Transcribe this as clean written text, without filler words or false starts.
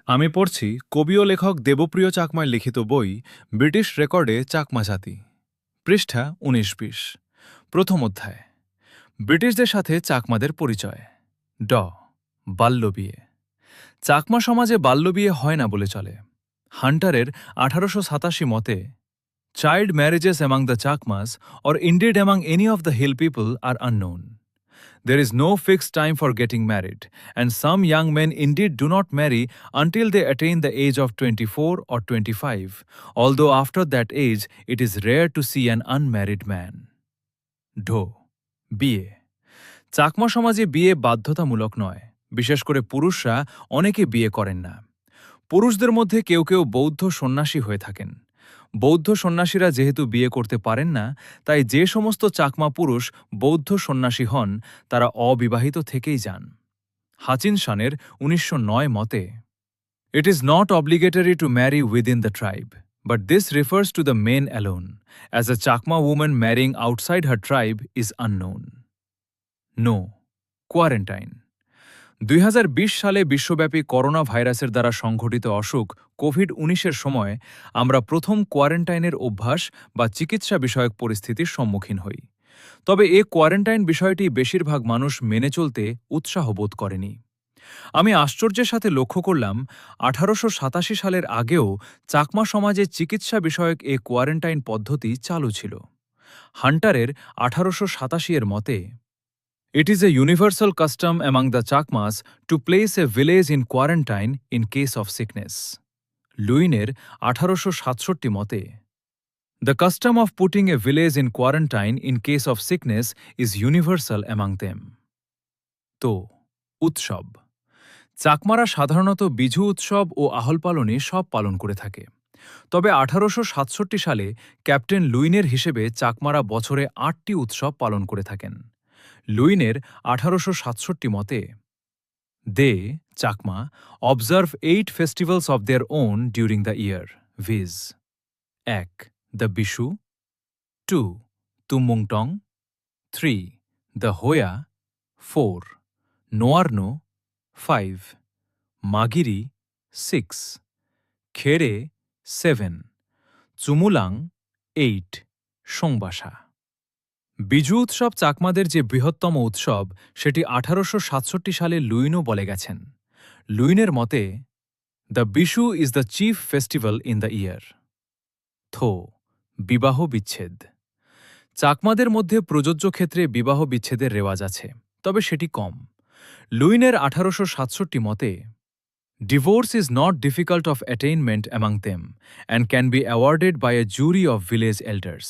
আমি পড়ছি কবি ও লেখক দেবপ্রিয় চাকমার লিখিত বই ব্রিটিশ রেকর্ডে চাকমা জাতি, পৃষ্ঠা ১৯-২০। প্রথম অধ্যায়, ব্রিটিশদের সাথে চাকমাদের পরিচয়। ড বাল্যবিয়ে। চাকমা সমাজে বাল্যবিয়ে হয় না বলে চলে। হান্টারের ১৮৮৭ মতে, child marriages among the Chakmas or indeed among any of the hill people are unknown. There is no fixed time for getting married, and some young men indeed do not marry until they attain the age of 24 or 25, although after that age it is rare to see an unmarried man. ঢো বিয়ে। চাকমা সমাজে বিয়ে বাধ্যতামূলক নয়, বিশেষ করে পুরুষরা অনেকে বিয়ে করেন না। পুরুষদের মধ্যে কেউ কেউ বৌদ্ধ সন্ন্যাসী হয়ে থাকেন। বৌদ্ধ সন্ন্যাসীরা যেহেতু বিয়ে করতে পারেন না, তাই যে সমস্ত চাকমা পুরুষ বৌদ্ধ সন্ন্যাসী হন তারা অবিবাহিত থেকেই যান। হাচিন শানের ১৯০৯ মতে, it is not obligatory to marry within the tribe, but this refers to the men alone, as a Chakma women marrying outside her tribe is unknown. No quarantine. ২০২০ সালে বিশ্বব্যাপী করোনা ভাইরাসের দ্বারা সংঘটিত অসুখ কোভিড-১৯-এর সময় আমরা প্রথম কোয়ারেন্টাইনের অভ্যাস বা চিকিৎসা বিষয়ক পরিস্থিতির সম্মুখীন হই। তবে এ কোয়ারেন্টাইন বিষয়টি বেশিরভাগ মানুষ মেনে চলতে উৎসাহ বোধ করেনি। আমি আশ্চর্যের সাথে লক্ষ্য করলাম ১৮৮৭ সালের আগেও চাকমা সমাজে চিকিৎসা বিষয়ক এ কোয়ারেন্টাইন পদ্ধতি চালু ছিল। হান্টারের ১৮৮৭ এর মতে, it is a universal custom among the Chakmas to place a village in quarantine in case of sickness. লুইনের ১৮৬৭ মতে, the custom of putting a village in quarantine in case of sickness is universal among them. তো উৎসব। চাকমারা সাধারণত বিজু উৎসব ও আহল পালনে সব পালন করে থাকে। তবে ১৮৬৭ সালে ক্যাপ্টেন লুইনের হিসেবে চাকমারা বছরে ৮টি উৎসব পালন করে থাকেন। লুইনের ১৮৬৭ মতে, they Chakma observe 8 festivals of their own during the year, viz: ১ the Bishu, 2 Tumungtong, 3 the Hoa, 4 নোয়ার্নো, 5 মাগিরি, 6 খেরে, 7 চুমুলাং, 8 সোংবাসা। Biju উৎসব চাকমাদের যে বৃহত্তম উৎসব সেটি ১৮৬৭ সালে লুইনও বলে গেছেন। লুইনের মতে, the Bishu is the chief festival in the year. থো বিবাহ বিচ্ছেদ। চাকমাদের মধ্যে প্রযোজ্য ক্ষেত্রে বিবাহ বিচ্ছেদের রেওয়াজ আছে, তবে সেটি কম। লুইনের ১৮৬৭ মতে, divorce is not difficult of attainment among them and can be awarded by a jury of village elders.